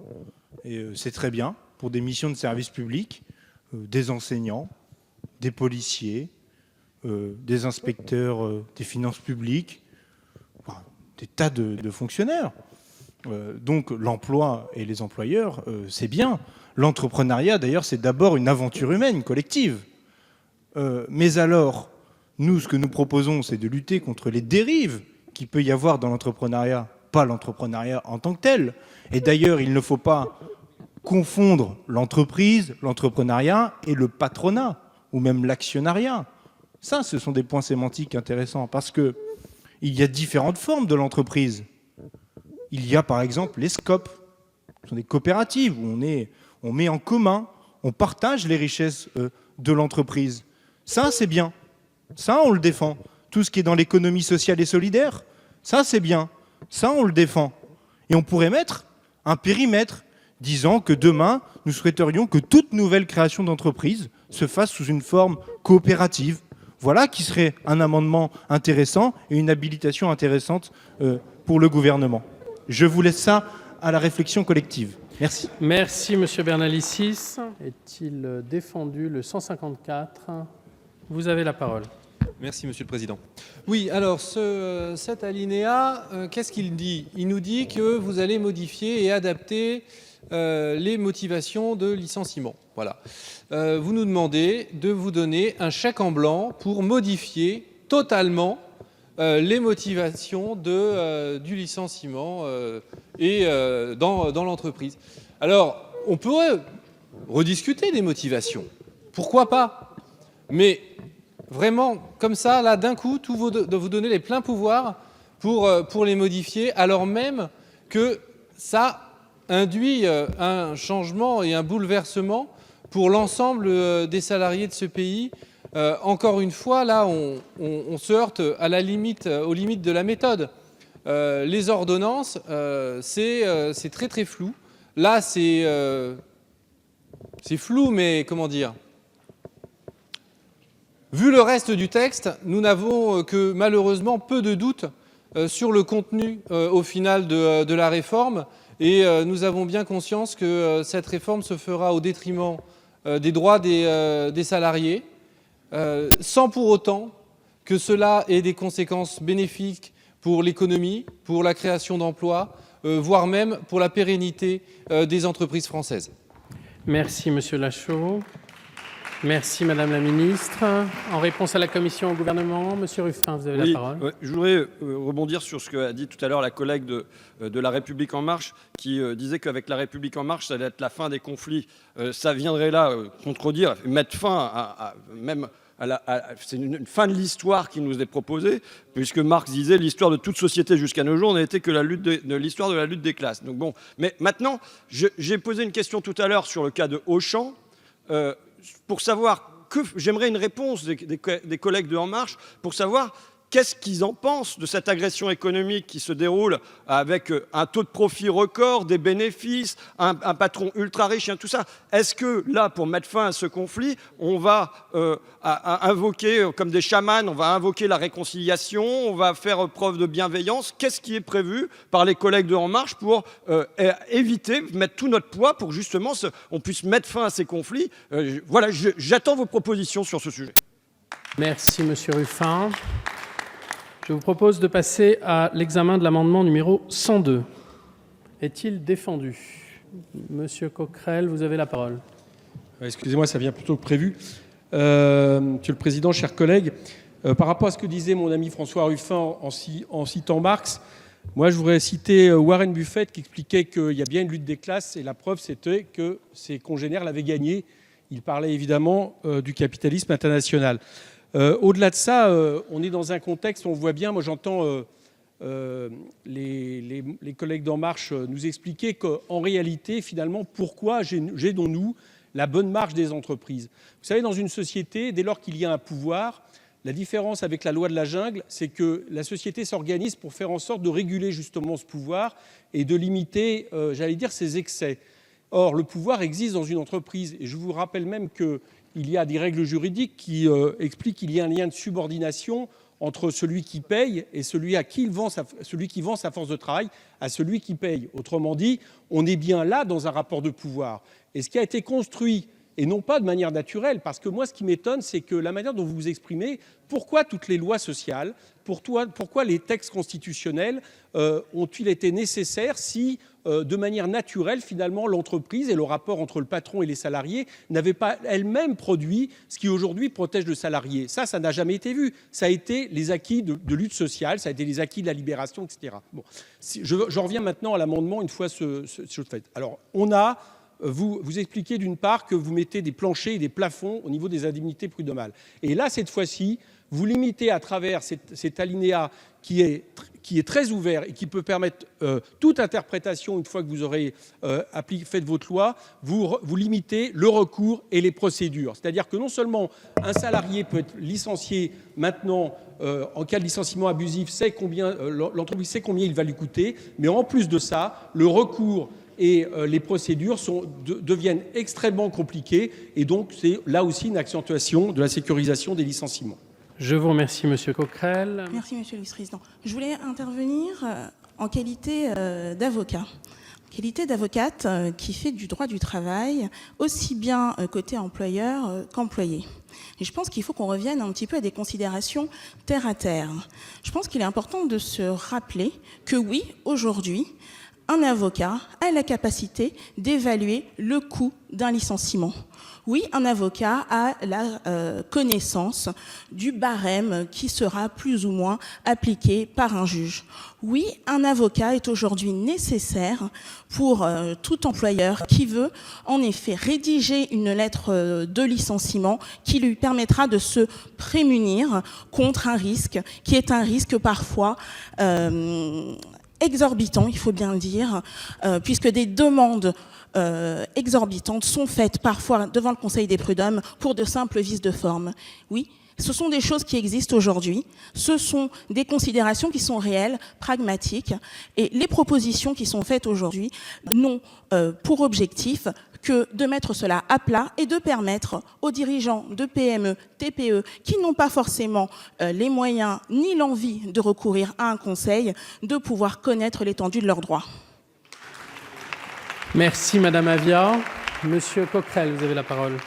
[SPEAKER 7] Et c'est très bien pour des missions de service public, des enseignants, des policiers, des inspecteurs des finances publiques, des tas de fonctionnaires. Donc l'emploi et les employeurs, c'est bien. L'entrepreneuriat, d'ailleurs, c'est d'abord une aventure humaine, collective. Mais alors, nous, ce que nous proposons, c'est de lutter contre les dérives qu'il peut y avoir dans l'entrepreneuriat, pas l'entrepreneuriat en tant que tel. Et d'ailleurs, il ne faut pas confondre l'entreprise, l'entrepreneuriat et le patronat, ou même l'actionnariat. Ça, ce sont des points sémantiques intéressants, parce qu'il y a différentes formes de l'entreprise. Il y a par exemple les SCOP, ce sont des coopératives où on met en commun, on partage les richesses de l'entreprise. Ça, c'est bien. Ça, on le défend. Tout ce qui est dans l'économie sociale et solidaire, ça, c'est bien. Ça, on le défend. Et on pourrait mettre un périmètre disant que demain, nous souhaiterions que toute nouvelle création d'entreprise se fasse sous une forme coopérative. Voilà qui serait un amendement intéressant et une habilitation intéressante pour le gouvernement. Je vous laisse ça à la réflexion collective. Merci.
[SPEAKER 1] Merci, Monsieur Bernalicis. Est-il défendu le 154? Vous avez la parole.
[SPEAKER 6] Merci, Monsieur le Président. Oui, alors cet alinéa, qu'est-ce qu'il dit? Il nous dit que vous allez modifier et adapter les motivations de licenciement. Voilà. Vous nous demandez de vous donner un chèque en blanc pour modifier totalement les motivations du licenciement dans l'entreprise. Alors, on pourrait rediscuter des motivations, pourquoi pas, mais vraiment, comme ça, là, d'un coup, de vous donner les pleins pouvoirs pour les modifier, alors même que ça induit un changement et un bouleversement pour l'ensemble des salariés de ce pays. Encore une fois, là, on se heurte aux limites de la méthode. Les ordonnances, c'est très très flou. Là, c'est flou, mais comment dire ? Vu le reste du texte, nous n'avons que malheureusement peu de doutes sur le contenu au final de la réforme, et nous avons bien conscience que cette réforme se fera au détriment des droits des salariés, sans pour autant que cela ait des conséquences bénéfiques pour l'économie, pour la création d'emplois, voire même pour la pérennité des entreprises françaises.
[SPEAKER 1] Merci Monsieur Lachaud. Merci Madame la Ministre. En réponse à la Commission au gouvernement, Monsieur Ruffin, vous avez la parole.
[SPEAKER 4] Je voudrais rebondir sur ce qu'a dit tout à l'heure la collègue de La République En Marche, qui disait qu'avec La République En Marche, ça allait être la fin des conflits. Ça viendrait là contredire, mettre fin c'est une fin de l'histoire qui nous est proposée, puisque Marx disait l'histoire de toute société jusqu'à nos jours n'a été que l'histoire de la lutte des classes. Donc bon, mais maintenant, j'ai posé une question tout à l'heure sur le cas de Auchan, pour savoir j'aimerais une réponse des collègues de En Marche pour savoir qu'est-ce qu'ils en pensent de cette agression économique qui se déroule avec un taux de profit record, des bénéfices, un patron ultra riche, tout ça. Est-ce que là, pour mettre fin à ce conflit, on va invoquer, comme des chamans, on va invoquer la réconciliation, on va faire preuve de bienveillance? Qu'est-ce qui est prévu par les collègues de En Marche pour éviter, mettre tout notre poids pour justement on puisse mettre fin à ces conflits? Voilà, j'attends vos propositions sur ce sujet.
[SPEAKER 1] Merci Monsieur Ruffin. Je vous propose de passer à l'examen de l'amendement numéro 102. Est-il défendu? Monsieur Coquerel, vous avez la parole.
[SPEAKER 10] Excusez-moi, ça vient plutôt que prévu. Monsieur le Président, chers collègues, par rapport à ce que disait mon ami François Ruffin en citant Marx, moi je voudrais citer Warren Buffett qui expliquait qu'il y a bien une lutte des classes, et la preuve c'était que ses congénères l'avaient gagné. Il parlait évidemment du capitalisme international. Au-delà de ça, on est dans un contexte où on voit bien, moi j'entends les collègues d'En Marche nous expliquer qu'en réalité, finalement, pourquoi gênons-nous la bonne marche des entreprises? Vous savez, dans une société, dès lors qu'il y a un pouvoir, la différence avec la loi de la jungle, c'est que la société s'organise pour faire en sorte de réguler justement ce pouvoir et de limiter, j'allais dire, ses excès. Or, le pouvoir existe dans une entreprise, et je vous rappelle même que il y a des règles juridiques qui expliquent qu'il y a un lien de subordination entre celui qui paye et celui qui vend sa force de travail à celui qui paye. Autrement dit, on est bien là dans un rapport de pouvoir. Et ce qui a été construit, et non pas de manière naturelle, parce que moi ce qui m'étonne, c'est que la manière dont vous vous exprimez, pourquoi toutes les lois sociales, pourquoi les textes constitutionnels ont-ils été nécessaires si, de manière naturelle, finalement, l'entreprise et le rapport entre le patron et les salariés n'avaient pas elle-même produit ce qui aujourd'hui protège le salarié? Ça n'a jamais été vu. Ça a été les acquis de lutte sociale, ça a été les acquis de la libération, etc. Bon. Je reviens maintenant à l'amendement une fois ce fait. Alors, vous expliquez d'une part que vous mettez des planchers et des plafonds au niveau des indemnités prud'homales. Et là, cette fois-ci, vous limitez à travers cet alinéa qui est très ouvert et qui peut permettre toute interprétation une fois que vous aurez fait votre loi, vous limitez le recours et les procédures. C'est-à-dire que non seulement un salarié peut être licencié maintenant en cas de licenciement abusif, l'entreprise sait combien il va lui coûter, mais en plus de ça, le recours et les procédures deviennent extrêmement compliquées, et donc c'est là aussi une accentuation de la sécurisation des licenciements.
[SPEAKER 1] Je vous remercie, Monsieur Coquerel.
[SPEAKER 13] Merci, Monsieur le Vice-président. Je voulais intervenir en qualité d'avocat. Qualité d'avocate qui fait du droit du travail aussi bien côté employeur qu'employé. Et je pense qu'il faut qu'on revienne un petit peu à des considérations terre à terre. Je pense qu'il est important de se rappeler que oui, aujourd'hui, un avocat a la capacité d'évaluer le coût d'un licenciement. Oui, un avocat a la connaissance du barème qui sera plus ou moins appliqué par un juge. Oui, un avocat est aujourd'hui nécessaire pour tout employeur qui veut en effet rédiger une lettre de licenciement qui lui permettra de se prémunir contre un risque qui est un risque parfois exorbitant, il faut bien le dire, puisque des demandes exorbitantes sont faites parfois devant le Conseil des prud'hommes pour de simples vices de forme. Oui, ce sont des choses qui existent aujourd'hui, ce sont des considérations qui sont réelles, pragmatiques, et les propositions qui sont faites aujourd'hui n'ont pour objectif que de mettre cela à plat et de permettre aux dirigeants de PME, TPE, qui n'ont pas forcément les moyens ni l'envie de recourir à un conseil, de pouvoir connaître l'étendue de leurs droits.
[SPEAKER 1] Merci Madame Avia. Monsieur Coquerel, vous avez la parole.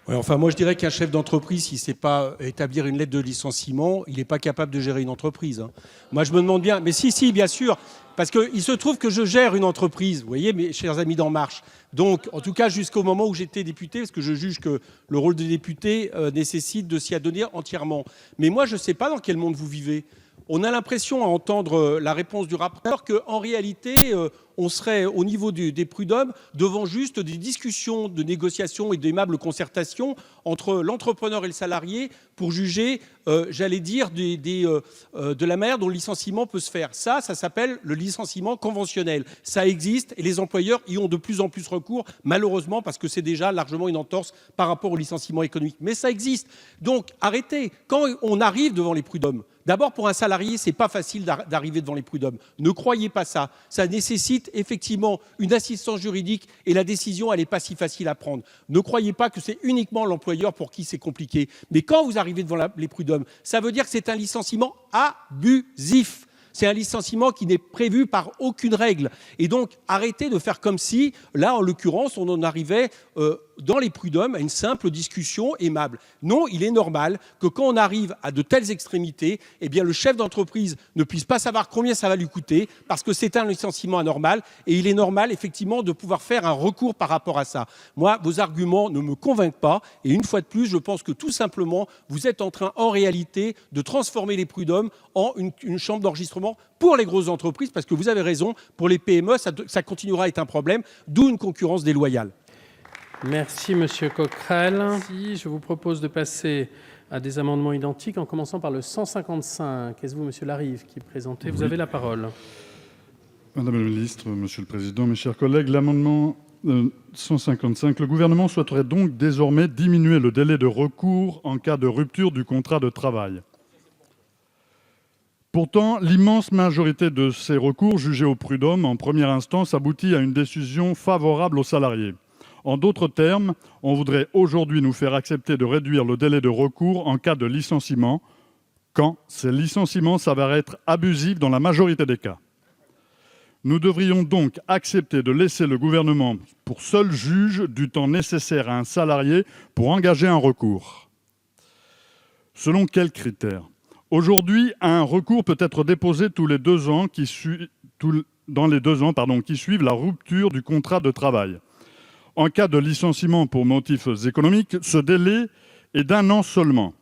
[SPEAKER 10] Ouais, enfin, moi, je dirais qu'un chef d'entreprise, s'il ne sait pas établir une lettre de licenciement, il n'est pas capable de gérer une entreprise. Hein. Moi, je me demande bien, mais si, bien sûr, parce qu'il se trouve que je gère une entreprise, vous voyez, mes chers amis d'En Marche. Donc, en tout cas, jusqu'au moment où j'étais député, parce que je juge que le rôle de député nécessite de s'y adonner entièrement. Mais moi, je ne sais pas dans quel monde vous vivez. On a l'impression, à entendre la réponse du rapporteur, qu'en réalité, on serait au niveau des prud'hommes devant juste des discussions, de négociations et d'aimables concertations entre l'entrepreneur et le salarié pour juger, j'allais dire, de la manière dont le licenciement peut se faire. Ça s'appelle le licenciement conventionnel. Ça existe et les employeurs y ont de plus en plus recours, malheureusement, parce que c'est déjà largement une entorse par rapport au licenciement économique. Mais ça existe. Donc, arrêtez. Quand on arrive devant les prud'hommes, d'abord, pour un salarié, c'est pas facile d'arriver devant les prud'hommes. Ne croyez pas ça. Ça nécessite effectivement une assistance juridique et la décision, elle n'est pas si facile à prendre. Ne croyez pas que c'est uniquement l'employeur pour qui c'est compliqué. Mais quand vous arrivez devant les prud'hommes, ça veut dire que c'est un licenciement abusif. C'est un licenciement qui n'est prévu par aucune règle. Et donc, arrêtez de faire comme si, là, en l'occurrence, on en arrivait dans les prud'hommes à une simple discussion aimable. Non, il est normal que quand on arrive à de telles extrémités, eh bien, le chef d'entreprise ne puisse pas savoir combien ça va lui coûter parce que c'est un licenciement anormal et il est normal, effectivement, de pouvoir faire un recours par rapport à ça. Moi, vos arguments ne me convainquent pas et une fois de plus, je pense que tout simplement, vous êtes en train, en réalité, de transformer les prud'hommes en une chambre d'enregistrement pour les grosses entreprises parce que vous avez raison, pour les PME, ça continuera à être un problème, d'où une concurrence déloyale.
[SPEAKER 1] Merci Monsieur Coquerel. Je vous propose de passer à des amendements identiques en commençant par le 155. Est-ce vous, Monsieur Larive, qui présentez? Vous avez la parole.
[SPEAKER 11] Madame la ministre, Monsieur le Président, mes chers collègues, l'amendement 155, le gouvernement souhaiterait donc désormais diminuer le délai de recours en cas de rupture du contrat de travail. Pourtant, l'immense majorité de ces recours jugés au prud'homme en première instance aboutit à une décision favorable aux salariés. En d'autres termes, on voudrait aujourd'hui nous faire accepter de réduire le délai de recours en cas de licenciement, quand ces licenciements s'avèrent être abusifs dans la majorité des cas. Nous devrions donc accepter de laisser le gouvernement pour seul juge du temps nécessaire à un salarié pour engager un recours. Selon quels critères ? Aujourd'hui, un recours peut être déposé tous les 2 ans dans les 2 ans qui suivent la rupture du contrat de travail. En cas de licenciement pour motifs économiques, ce délai est d'1 an seulement.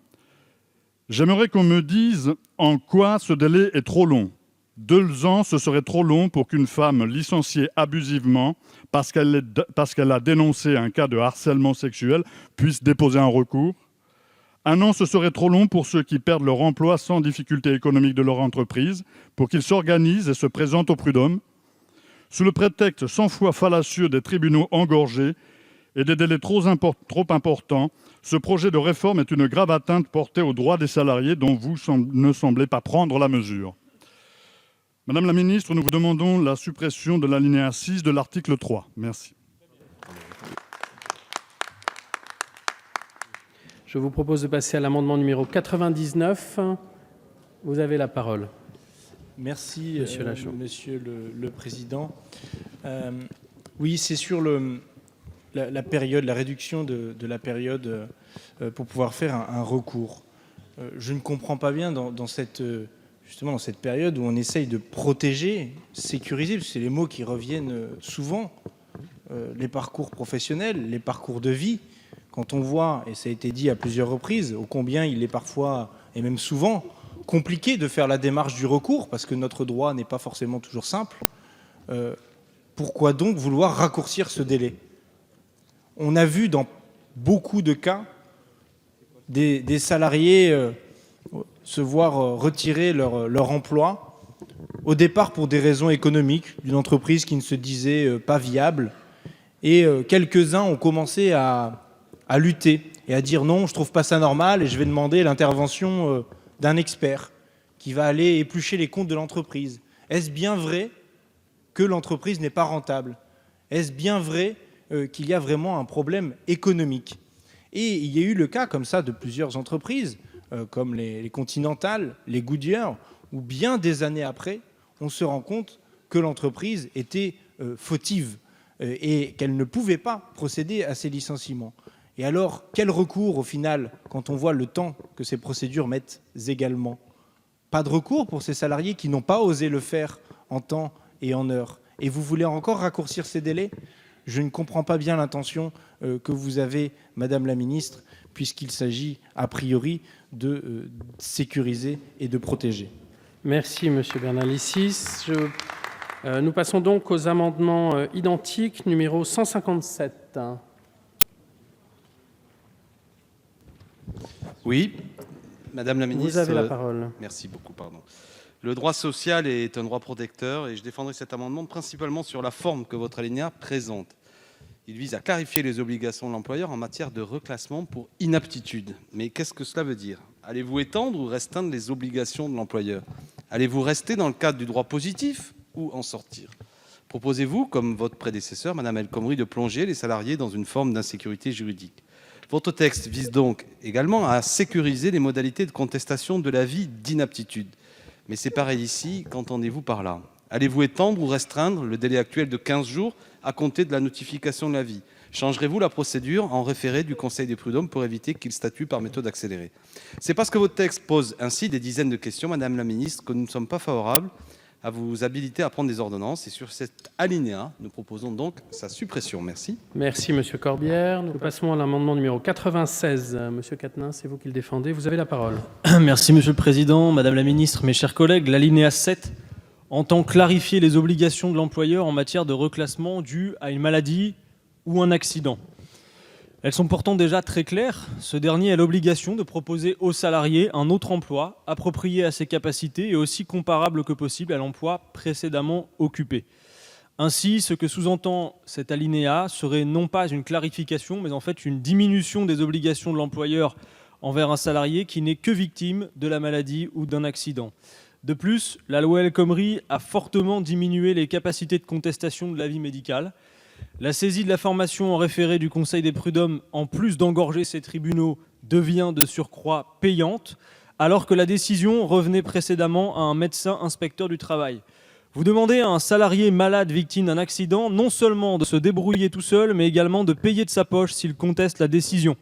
[SPEAKER 11] J'aimerais qu'on me dise en quoi ce délai est trop long. 2 ans, ce serait trop long pour qu'une femme licenciée abusivement parce qu'elle a dénoncé un cas de harcèlement sexuel puisse déposer un recours. 1 an, ce serait trop long pour ceux qui perdent leur emploi sans difficulté économique de leur entreprise, pour qu'ils s'organisent et se présentent au prud'homme. Sous le prétexte 100 fois fallacieux des tribunaux engorgés et des délais trop importants, ce projet de réforme est une grave atteinte portée aux droits des salariés dont vous ne semblez pas prendre la mesure. Madame la ministre, nous vous demandons la suppression de l'alinéa 6 de l'article 3. Merci.
[SPEAKER 1] Je vous propose de passer à l'amendement numéro 99. Vous avez la parole.
[SPEAKER 7] Merci, Monsieur le Président. Oui, c'est sur la période, la réduction de la période pour pouvoir faire un recours. Je ne comprends pas bien dans cette justement dans cette période où on essaye de protéger, sécuriser, parce que c'est les mots qui reviennent souvent, les parcours professionnels, les parcours de vie. Quand on voit, et ça a été dit à plusieurs reprises, ô combien il est parfois, et même souvent, compliqué de faire la démarche du recours, parce que notre droit n'est pas forcément toujours simple, pourquoi donc vouloir raccourcir ce délai? On a vu dans beaucoup de cas des salariés se voir retirer leur emploi, au départ pour des raisons économiques, d'une entreprise qui ne se disait pas viable, et quelques-uns ont commencé à lutter et à dire non, je trouve pas ça normal et je vais demander l'intervention d'un expert qui va aller éplucher les comptes de l'entreprise. Est-ce bien vrai que l'entreprise n'est pas rentable? Est-ce bien vrai qu'il y a vraiment un problème économique? Et il y a eu le cas comme ça de plusieurs entreprises, comme les Continental, les Goodyear, où bien des années après, on se rend compte que l'entreprise était fautive et qu'elle ne pouvait pas procéder à ces licenciements. Et alors, quel recours au final, quand on voit le temps que ces procédures mettent également? Pas de recours pour ces salariés qui n'ont pas osé le faire en temps et en heure. Et vous voulez encore raccourcir ces délais? Je ne comprends pas bien l'intention que vous avez, Madame la Ministre, puisqu'il s'agit a priori de sécuriser et de protéger.
[SPEAKER 1] Merci, Monsieur Bernalicis. Nous passons donc aux amendements identiques, numéro 157.
[SPEAKER 3] Oui, Madame la Ministre.
[SPEAKER 1] Vous avez la parole.
[SPEAKER 3] Merci beaucoup, pardon. Le droit social est un droit protecteur et je défendrai cet amendement principalement sur la forme que votre alinéa présente. Il vise à clarifier les obligations de l'employeur en matière de reclassement pour inaptitude. Mais qu'est-ce que cela veut dire? Allez-vous étendre ou restreindre les obligations de l'employeur? Allez-vous rester dans le cadre du droit positif ou en sortir? Proposez-vous, comme votre prédécesseur, Madame El Khomri, de plonger les salariés dans une forme d'insécurité juridique? Votre texte vise donc également à sécuriser les modalités de contestation de l'avis d'inaptitude. Mais c'est pareil ici, qu'entendez-vous par là? Allez-vous étendre ou restreindre le délai actuel de 15 jours à compter de la notification de l'avis? Changerez-vous la procédure en référé du Conseil des prud'hommes pour éviter qu'il statue par méthode accélérée? C'est parce que votre texte pose ainsi des dizaines de questions, Madame la Ministre, que nous ne sommes pas favorables à vous habiliter à prendre des ordonnances. Et sur cet alinéa, nous proposons donc sa suppression. Merci.
[SPEAKER 1] Merci, Monsieur Corbière. Nous passons à l'amendement numéro 96. Monsieur Quatennens, c'est vous qui le défendez. Vous avez la parole.
[SPEAKER 2] Merci, Monsieur le Président, Madame la Ministre, mes chers collègues. L'alinéa 7 entend clarifier les obligations de l'employeur en matière de reclassement dû à une maladie ou un accident. Elles sont pourtant déjà très claires. Ce dernier a l'obligation de proposer aux salariés un autre emploi approprié à ses capacités et aussi comparable que possible à l'emploi précédemment occupé. Ainsi, ce que sous-entend cet alinéa serait non pas une clarification, mais en fait une diminution des obligations de l'employeur envers un salarié qui n'est que victime de la maladie ou d'un accident. De plus, la loi El Khomri a fortement diminué les capacités de contestation de l'avis médical. La saisie de la formation en référé du Conseil des prud'hommes, en plus d'engorger ces tribunaux, devient de surcroît payante, alors que la décision revenait précédemment à un médecin inspecteur du travail. Vous demandez à un salarié malade victime d'un accident non seulement de se débrouiller tout seul, mais également de payer de sa poche s'il conteste la décision.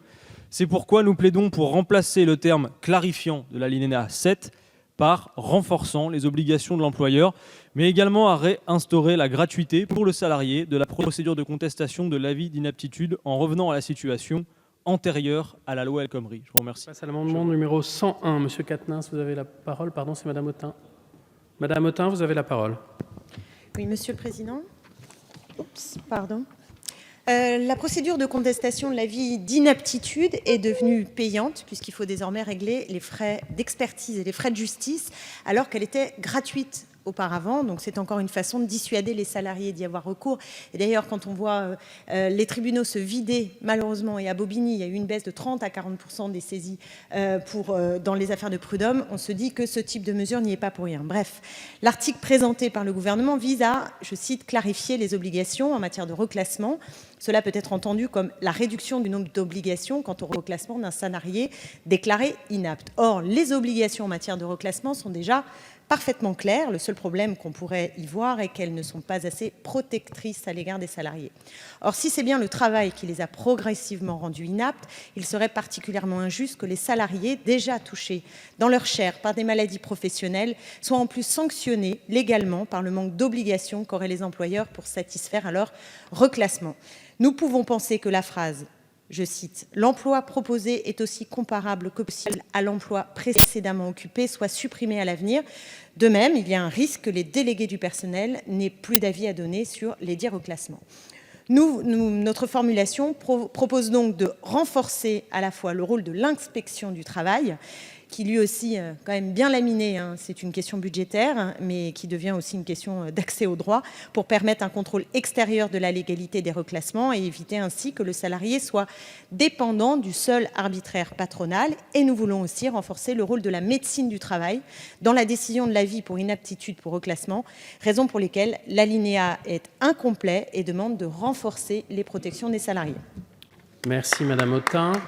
[SPEAKER 2] C'est pourquoi nous plaidons pour remplacer le terme clarifiant de l'alinéa 7 par renforçant les obligations de l'employeur, mais également à réinstaurer la gratuité pour le salarié de la procédure de contestation de l'avis d'inaptitude en revenant à la situation antérieure à la loi El Khomri. Je vous remercie.
[SPEAKER 1] On passe à l'amendement numéro 101. Monsieur Quatennens, vous avez la parole. Pardon, c'est Madame Autain. Madame Autain, vous avez la parole.
[SPEAKER 14] Oui, Monsieur le Président. Pardon. La procédure de contestation de l'avis d'inaptitude est devenue payante puisqu'il faut désormais régler les frais d'expertise et les frais de justice alors qu'elle était gratuite auparavant. Donc c'est encore une façon de dissuader les salariés d'y avoir recours. Et d'ailleurs, quand on voit les tribunaux se vider, malheureusement, et à Bobigny, il y a eu une baisse de 30 à 40% des saisies dans les affaires de prud'hommes, on se dit que ce type de mesure n'y est pas pour rien. Bref, l'article présenté par le gouvernement vise à, je cite, clarifier les obligations en matière de reclassement. Cela peut être entendu comme la réduction du nombre d'obligations quant au reclassement d'un salarié déclaré inapte. Or, les obligations en matière de reclassement sont déjà parfaitement claires. Le seul problème qu'on pourrait y voir est qu'elles ne sont pas assez protectrices à l'égard des salariés. Or, si c'est bien le travail qui les a progressivement rendus inaptes, il serait particulièrement injuste que les salariés déjà touchés dans leur chair par des maladies professionnelles soient en plus sanctionnés légalement par le manque d'obligations qu'auraient les employeurs pour satisfaire à leur reclassement. Nous pouvons penser que la phrase, je cite, « L'emploi proposé est aussi comparable que possible à l'emploi précédemment occupé » soit supprimée à l'avenir. De même, il y a un risque que les délégués du personnel n'aient plus d'avis à donner sur les dits reclassements. Notre formulation propose donc de renforcer à la fois le rôle de l'inspection du travail, qui lui aussi, quand même bien laminé, c'est une question budgétaire, mais qui devient aussi une question d'accès au droit, pour permettre un contrôle extérieur de la légalité des reclassements et éviter ainsi que le salarié soit dépendant du seul arbitraire patronal. Et nous voulons aussi renforcer le rôle de la médecine du travail dans la décision de l'avis pour inaptitude pour reclassement, raison pour lesquelles l'alinéa est incomplet et demande de renforcer les protections des salariés.
[SPEAKER 1] Merci Madame Autain.